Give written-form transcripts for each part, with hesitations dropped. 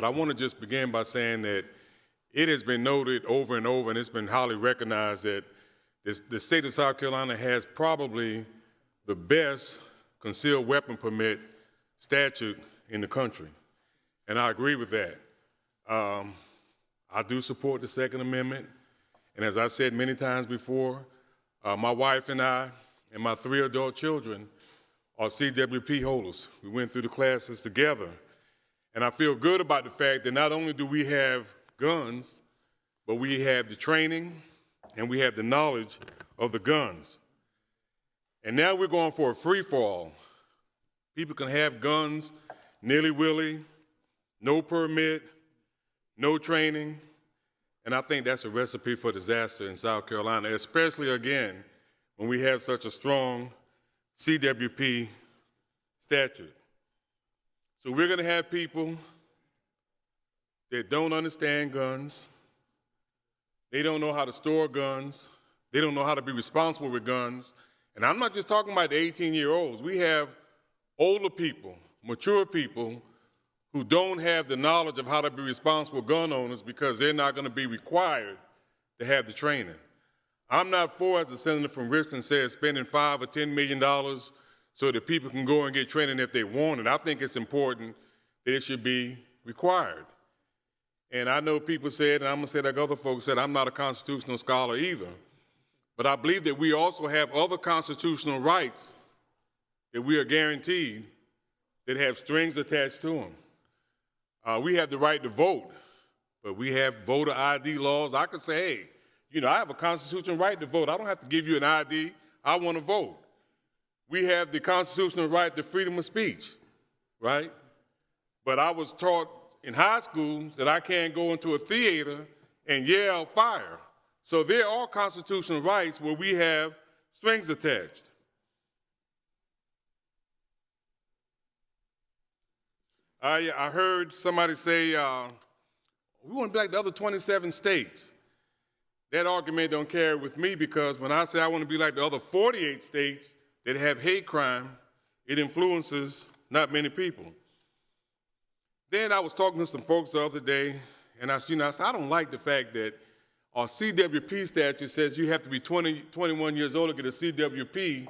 But I want to just begin by saying that it has been noted over and over, and it's been highly recognized that the state of South Carolina has probably the best concealed weapon permit statute in the country. And I agree with that. I do support the Second Amendment. And as I said many times before, my wife and I and my 3 adult children are CWP holders. We went through the classes together. And I feel good about the fact that not only do we have guns, but we have the training and we have the knowledge of the guns. And now we're going for a free-for-all. People can have guns nilly-willy, no permit, no training, and I think that's a recipe for disaster in South Carolina, especially, again, when we have such a strong CWP statute. So we're going to have people that don't understand guns. They don't know how to store guns. They don't know how to be responsible with guns. And I'm not just talking about the 18-year-olds. We have older people, mature people, who don't have the knowledge of how to be responsible gun owners because they're not going to be required to have the training. I'm not for, as the senator from Richmond said, spending $5 or $10 million so that people can go and get training if they want it. I think it's important that it should be required. And I know people said, and I'm going to say like other folks said, I'm not a constitutional scholar either, but I believe that we also have other constitutional rights that we are guaranteed that have strings attached to them. We have the right to vote, but we have voter ID laws. I could say, hey, you know, I have a constitutional right to vote. I don't have to give you an ID. I want to vote. We have the constitutional right to freedom of speech, right? But I was taught in high school that I can't go into a theater and yell fire. So there are constitutional rights where we have strings attached. I heard somebody say, we want to be like the other 27 states. That argument don't carry with me because when I say I want to be like the other 48 states that have hate crime, it influences not many people. Then I was talking to some folks the other day, and I said, I don't like the fact that our CWP statute says you have to be 21 years old to get a CWP,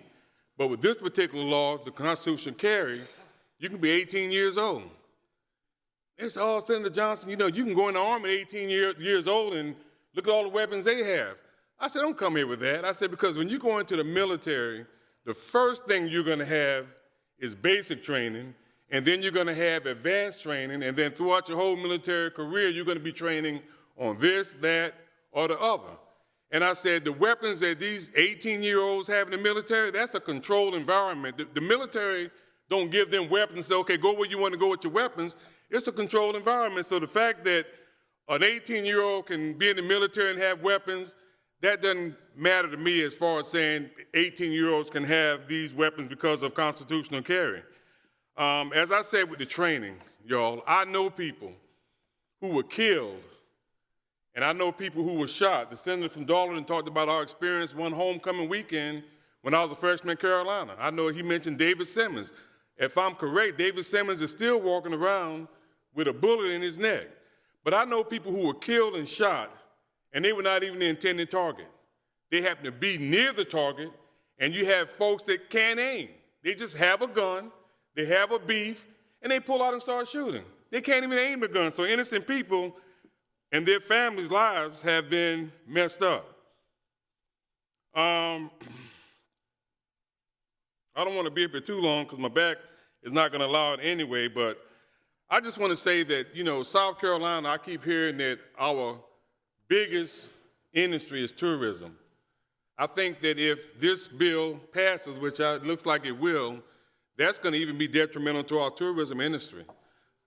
but with this particular law, the Constitution carry, you can be 18 years old. It's all Senator Johnson, you know, you can go in the Army at 18 years old and look at all the weapons they have. I said, don't come here with that. I said, because when you go into the military, the first thing you're going to have is basic training, and then you're going to have advanced training, and then throughout your whole military career, you're going to be training on this, that, or the other. And I said, the weapons that these 18-year-olds have in the military, that's a controlled environment. The military don't give them weapons and say, okay, go where you want to go with your weapons. It's a controlled environment. So the fact that an 18-year-old can be in the military and have weapons, that doesn't matter to me as far as saying 18-year-olds can have these weapons because of constitutional carry. As I said with the training, y'all, I know people who were killed, and I know people who were shot. The senator from Darlington talked about our experience one homecoming weekend when I was a freshman in Carolina. I know he mentioned David Simmons. If I'm correct, David Simmons is still walking around with a bullet in his neck. But I know people who were killed and shot, and they were not even the intended target. They happened to be near the target, and you have folks that can't aim. They just have a gun, they have a beef, and they pull out and start shooting. They can't even aim the gun. So innocent people and their families' lives have been messed up. I don't want to be up here too long because my back is not going to allow it anyway, but I just want to say that, you know, South Carolina, I keep hearing that our biggest industry is tourism. I think that if this bill passes, which it looks like it will, that's going to even be detrimental to our tourism industry.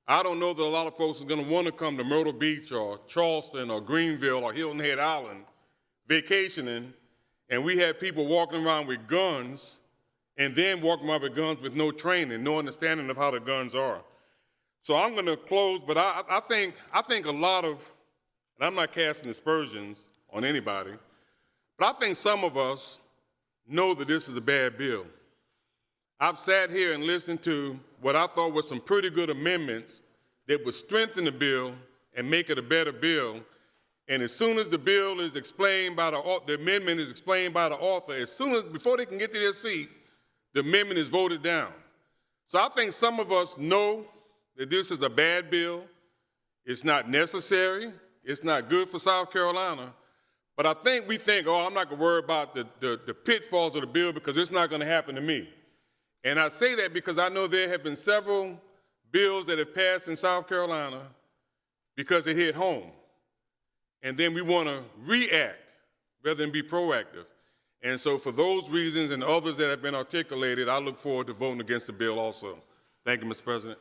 I don't know that a lot of folks are going to want to come to Myrtle Beach or Charleston or Greenville or Hilton Head Island vacationing, and we have people walking around with guns and then walking around with guns with no training, no understanding of how the guns are. So I'm going to close, but I think a lot of, and I'm not casting aspersions on anybody, but I think some of us know that this is a bad bill. I've sat here and listened to what I thought were some pretty good amendments that would strengthen the bill and make it a better bill. And as soon as the bill is explained by the amendment is explained by the author, before they can get to their seat, the amendment is voted down. So I think some of us know that this is a bad bill. It's not necessary. It's not good for South Carolina. But I think we think, oh, I'm not going to worry about the pitfalls of the bill because it's not going to happen to me. And I say that because I know there have been several bills that have passed in South Carolina because it hit home. And then we want to react rather than be proactive. And so for those reasons and others that have been articulated, I look forward to voting against the bill also. Thank you, Mr. President.